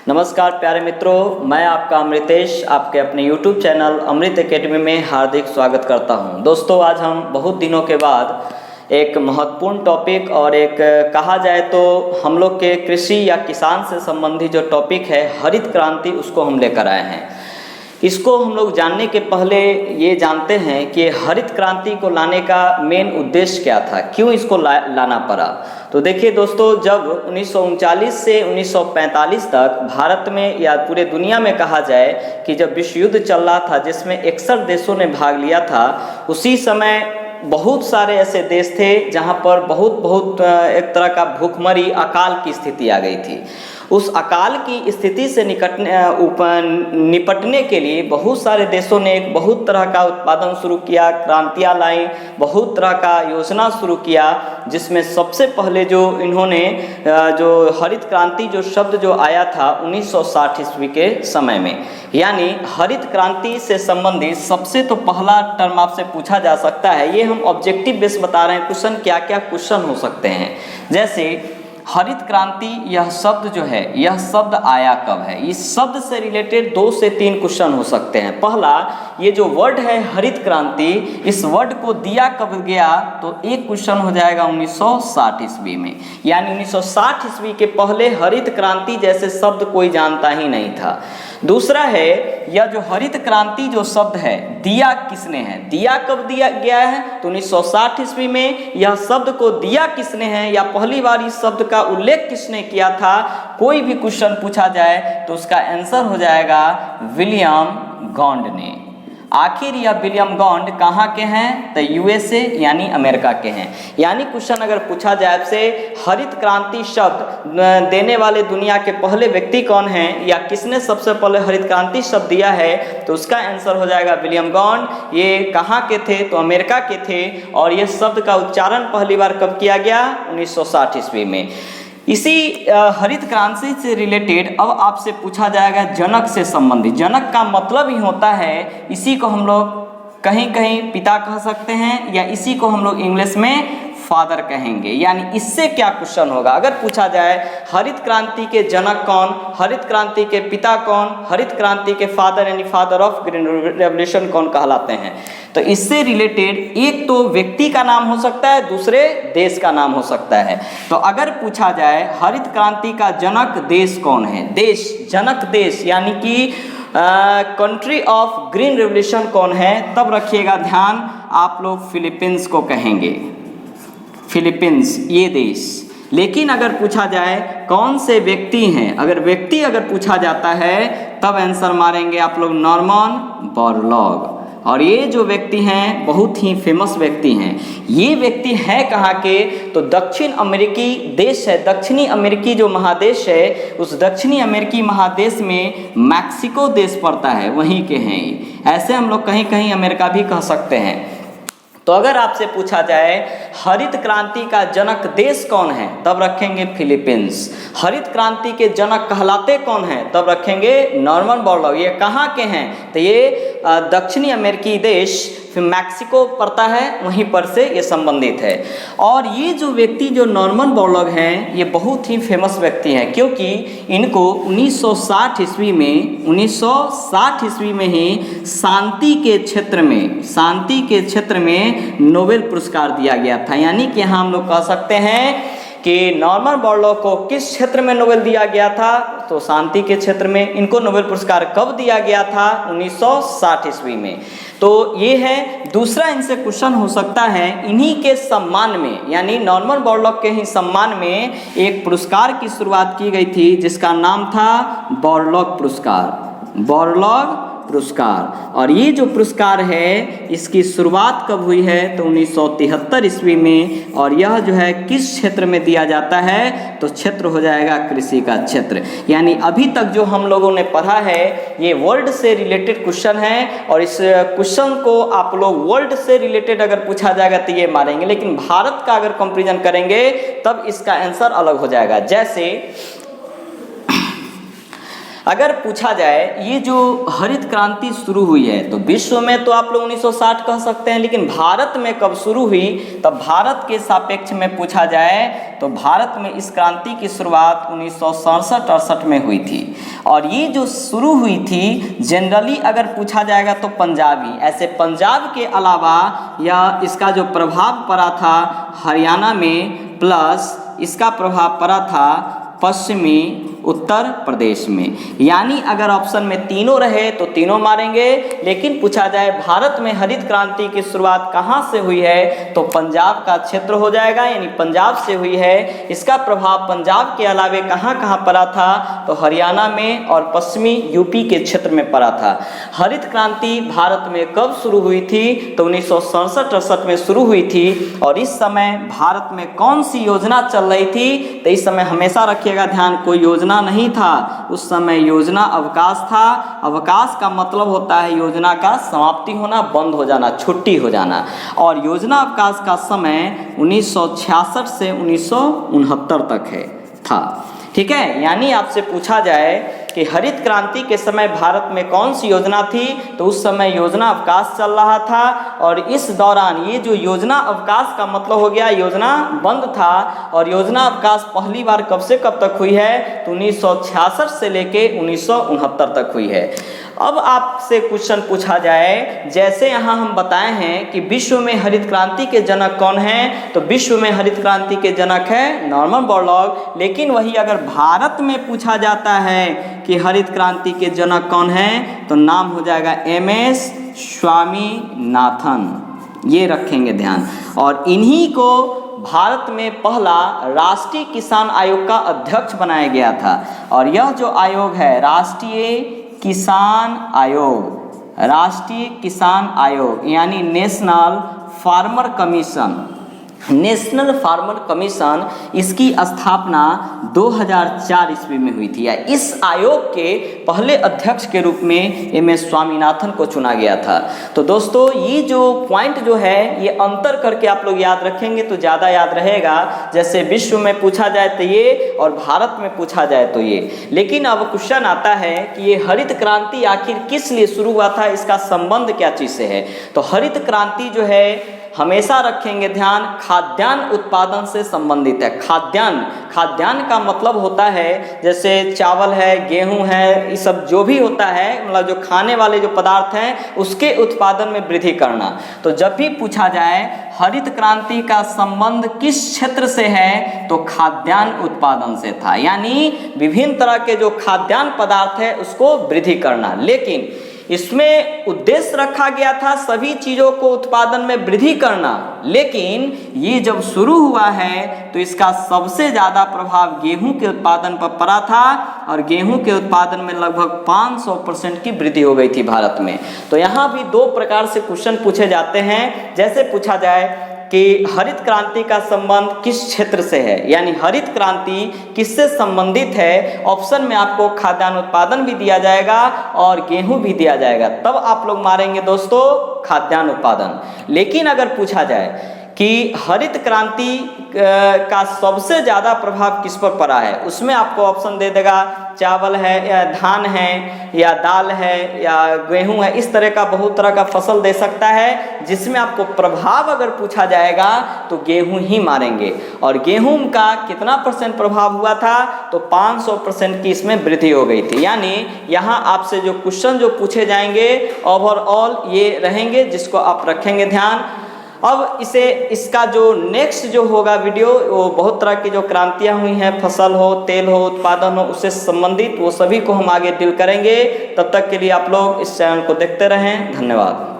नमस्कार प्यारे मित्रों, मैं आपका अमृतेश आपके अपने YouTube चैनल अमृत एकेडमी में हार्दिक स्वागत करता हूं। दोस्तों, आज हम बहुत दिनों के बाद एक महत्वपूर्ण टॉपिक और एक कहा जाए तो हम लोग के कृषि या किसान से संबंधित जो टॉपिक है हरित क्रांति, उसको हम लेकर आए हैं। इसको हम लोग जानने के पहले ये जानते हैं कि हरित क्रांति को लाने का मेन उद्देश्य क्या था, क्यों इसको लाना पड़ा। तो देखिए दोस्तों, जब 1939 से 1945 तक भारत में या पूरे दुनिया में कहा जाए कि जब विश्व युद्ध चल रहा था जिसमें 61 देशों ने भाग लिया था, उसी समय बहुत सारे ऐसे देश थे जहां पर बहुत एक तरह का भूखमरी अकाल की स्थिति आ गई थी। उस अकाल की स्थिति से निपटने के लिए बहुत सारे देशों ने एक बहुत तरह का उत्पादन शुरू किया, क्रांतियाँ लाई, बहुत तरह का योजना शुरू किया, जिसमें सबसे पहले जो इन्होंने जो हरित क्रांति जो शब्द जो आया था 1960 ईस्वी के समय में, यानी हरित क्रांति से संबंधित सबसे तो पहला टर्म आपसे पूछा जा सकता है। ये हम ऑब्जेक्टिव बेस बता रहे हैं, क्वेश्चन क्या क्या क्वेश्चन हो सकते हैं। जैसे हरित क्रांति यह शब्द जो है, यह शब्द आया कब है, इस शब्द से रिलेटेड 2 से 3 क्वेश्चन हो सकते हैं। पहला, ये जो वर्ड है हरित क्रांति, इस वर्ड को दिया कब गया, तो एक क्वेश्चन हो जाएगा 1960 ईस्वी में, यानी 1960 ईस्वी के पहले हरित क्रांति जैसे शब्द कोई जानता ही नहीं था। दूसरा है, यह जो हरित क्रांति जो शब्द है दिया किसने है, दिया कब दिया गया है, तो 1960 ईस्वी में। यह शब्द को दिया किसने है या पहली बार इस शब्द का उल्लेख किसने किया था, कोई भी क्वेश्चन पूछा जाए तो उसका आंसर हो जाएगा विलियम गॉन्ड ने। आखिर यह विलियम गॉन्ड कहाँ के हैं, तो यूएसए यानी अमेरिका के हैं। यानी क्वेश्चन अगर पूछा जाए आपसे हरित क्रांति शब्द देने वाले दुनिया के पहले व्यक्ति कौन हैं या किसने सबसे पहले हरित क्रांति शब्द दिया है, तो उसका आंसर हो जाएगा विलियम गॉन्ड। ये कहाँ के थे, तो अमेरिका के थे। और ये शब्द का उच्चारण पहली बार कब किया गया, 1960 ईस्वी में। इसी हरित क्रांति से रिलेटेड अब आपसे पूछा जाएगा जनक से संबंधित। जनक का मतलब ही होता है, इसी को हम लोग कहीं कहीं पिता कह सकते हैं या इसी को हम लोग इंग्लिश में फादर कहेंगे। यानी इससे क्या क्वेश्चन होगा, अगर पूछा जाए हरित क्रांति के जनक कौन, हरित क्रांति के पिता कौन, हरित क्रांति के फादर यानी फादर ऑफ ग्रीन रेवोल्यूशन कौन कहलाते हैं, तो इससे रिलेटेड एक तो व्यक्ति का नाम हो सकता है, दूसरे देश का नाम हो सकता है। तो अगर पूछा जाए हरित क्रांति का जनक देश कौन है, देश जनक देश यानी कि कंट्री ऑफ ग्रीन रेवोल्यूशन कौन है, तब रखिएगा ध्यान, आप लोग फिलीपींस को कहेंगे, फिलीपींस ये देश। लेकिन अगर पूछा जाए कौन से व्यक्ति हैं, अगर व्यक्ति अगर पूछा जाता है तब आंसर मारेंगे आप लोग नॉर्मन बोरलॉग। और ये जो व्यक्ति हैं बहुत ही फेमस व्यक्ति हैं। ये व्यक्ति है कहाँ के, तो दक्षिण अमेरिकी देश है, दक्षिणी अमेरिकी जो महादेश है, उस दक्षिणी अमेरिकी महादेश में मैक्सिको देश पड़ता है, वहीं के हैं। ऐसे हम लोग कहीं कहीं अमेरिका भी कह सकते हैं। तो अगर आपसे पूछा जाए हरित क्रांति का जनक देश कौन है, तब रखेंगे फिलीपींस। हरित क्रांति के जनक कहलाते कौन हैं, तब रखेंगे नॉर्मन बोरलॉग। ये कहाँ के हैं, तो ये दक्षिणी अमेरिकी देश मैक्सिको पड़ता है, वहीं पर से ये संबंधित है। और ये जो व्यक्ति जो नॉर्मन बोरलॉग हैं, ये बहुत ही फेमस व्यक्ति हैं, क्योंकि इनको 1960 ईस्वी में ही शांति के क्षेत्र में नोबेल पुरस्कार दिया गया था। यानी कि यहाँ हम लोग कह सकते हैं कि नॉर्मन बोरलॉग को किस क्षेत्र में नोबेल दिया गया था, तो शांति के क्षेत्र में। इनको नोबेल पुरस्कार कब दिया गया था, 1960 ईस्वी में। तो ये है। दूसरा इनसे क्वेश्चन हो सकता है इन्हीं के सम्मान में, यानी नॉर्मन बोरलॉग के ही सम्मान में एक पुरस्कार की शुरुआत की गई थी जिसका नाम था बोरलॉग पुरस्कार। और ये जो पुरस्कार है इसकी शुरुआत कब हुई है, तो 1973 ईस्वी में। और यह जो है किस क्षेत्र में दिया जाता है, तो क्षेत्र हो जाएगा कृषि का क्षेत्र। यानी अभी तक जो हम लोगों ने पढ़ा है ये वर्ल्ड से रिलेटेड क्वेश्चन है, और इस क्वेश्चन को आप लोग वर्ल्ड से रिलेटेड अगर पूछा जाएगा तो ये मारेंगे, लेकिन भारत का अगर कंपैरिजन करेंगे तब इसका आंसर अलग हो जाएगा। जैसे अगर पूछा जाए ये जो हरित क्रांति शुरू हुई है, तो विश्व में तो आप लोग 1960 कह सकते हैं, लेकिन भारत में कब शुरू हुई, तब भारत के सापेक्ष में पूछा जाए तो भारत में इस क्रांति की शुरुआत 1967-68 में हुई थी। और ये जो शुरू हुई थी जनरली अगर पूछा जाएगा तो पंजाबी, ऐसे पंजाब के अलावा यह इसका जो प्रभाव पड़ा था हरियाणा में, प्लस इसका प्रभाव पड़ा था पश्चिमी उत्तर प्रदेश में। यानी अगर ऑप्शन में तीनों रहे तो तीनों मारेंगे, लेकिन पूछा जाए भारत में हरित क्रांति की शुरुआत कहाँ से हुई है तो पंजाब का क्षेत्र हो जाएगा, यानी पंजाब से हुई है। इसका प्रभाव पंजाब के अलावे कहाँ कहाँ पड़ा था तो हरियाणा में और पश्चिमी यूपी के क्षेत्र में पड़ा था। हरित क्रांति भारत में कब शुरू हुई थी तो 1967-68 में शुरू हुई थी। और इस समय भारत में कौन सी योजना चल रही थी तो इस समय हमेशा रखिएगा ध्यान, कोई योजना नहीं था उस समय, योजना अवकाश था। अवकाश का मतलब होता है योजना का समाप्ति होना, बंद हो जाना, छुट्टी हो जाना। और योजना अवकाश का समय 1966 से 1969 तक है था। ठीक है, यानी आपसे पूछा जाए कि हरित क्रांति के समय भारत में कौन सी योजना थी तो उस समय योजना अवकाश चल रहा था। और इस दौरान ये जो योजना अवकाश का मतलब हो गया योजना बंद था। और योजना अवकाश पहली बार कब से कब तक हुई है तो 1966 से लेके 1969 तक हुई है। अब आपसे क्वेश्चन पूछा जाए, जैसे यहाँ हम बताए हैं कि विश्व में हरित क्रांति के जनक कौन हैं तो विश्व में हरित क्रांति के जनक है नॉर्मन बोरलॉग। लेकिन वही अगर भारत में पूछा जाता है कि हरित क्रांति के जनक कौन हैं तो नाम हो जाएगा MS स्वामीनाथन, ये रखेंगे ध्यान। और इन्हीं को भारत में पहला राष्ट्रीय किसान आयोग का अध्यक्ष बनाया गया था। और यह जो आयोग है राष्ट्रीय किसान आयोग, राष्ट्रीय किसान आयोग यानी national farmer commission, national farmer commission, इसकी स्थापना 2004 ईस्वी में हुई थी। या इस आयोग के पहले अध्यक्ष के रूप में MS स्वामीनाथन को चुना गया था। तो दोस्तों ये जो पॉइंट जो है ये अंतर करके आप लोग याद रखेंगे तो ज़्यादा याद रहेगा। जैसे विश्व में पूछा जाए तो ये और भारत में पूछा जाए तो ये। लेकिन अब क्वेश्चन आता है कि ये हरित क्रांति आखिर किस लिए शुरू हुआ था, इसका संबंध क्या चीज़ से है। तो हरित क्रांति जो है हमेशा रखेंगे ध्यान, खाद्यान्न उत्पादन से संबंधित है। खाद्यान्न, खाद्यान्न का मतलब होता है जैसे चावल है, गेहूं है, ये सब जो भी होता है मतलब जो खाने वाले जो पदार्थ हैं उसके उत्पादन में वृद्धि करना। तो जब भी पूछा जाए हरित क्रांति का संबंध किस क्षेत्र से है तो खाद्यान्न उत्पादन से था, यानी विभिन्न तरह के जो खाद्यान्न पदार्थ है उसको वृद्धि करना। लेकिन इसमें उद्देश्य रखा गया था सभी चीज़ों को उत्पादन में वृद्धि करना। लेकिन ये जब शुरू हुआ है तो इसका सबसे ज़्यादा प्रभाव गेहूं के उत्पादन पर पड़ा था। और गेहूं के उत्पादन में लगभग 500% की वृद्धि हो गई थी भारत में। तो यहाँ भी दो प्रकार से क्वेश्चन पूछे जाते हैं। जैसे पूछा जाए कि हरित क्रांति का संबंध किस क्षेत्र से है, यानी हरित क्रांति किससे संबंधित है। ऑप्शन में आपको खाद्यान्न उत्पादन भी दिया जाएगा और गेहूं भी दिया जाएगा, तब आप लोग मारेंगे दोस्तों खाद्यान्न उत्पादन। लेकिन अगर पूछा जाए कि हरित क्रांति का सबसे ज़्यादा प्रभाव किस पर पड़ा है, उसमें आपको ऑप्शन दे देगा चावल है या धान है या दाल है या गेहूं है, इस तरह का बहुत तरह का फसल दे सकता है। जिसमें आपको प्रभाव अगर पूछा जाएगा तो गेहूं ही मारेंगे। और गेहूं का कितना % प्रभाव हुआ था तो 500% की इसमें वृद्धि हो गई थी। यानी यहाँ आपसे जो क्वेश्चन जो पूछे जाएंगे ओवरऑल ये रहेंगे, जिसको आप रखेंगे ध्यान। अब इसका जो नेक्स्ट जो होगा वीडियो वो बहुत तरह की जो क्रांतियाँ हुई हैं, फसल हो, तेल हो, उत्पादन हो, उससे संबंधित वो सभी को हम आगे डील करेंगे। तब तक के लिए आप लोग इस चैनल को देखते रहें। धन्यवाद।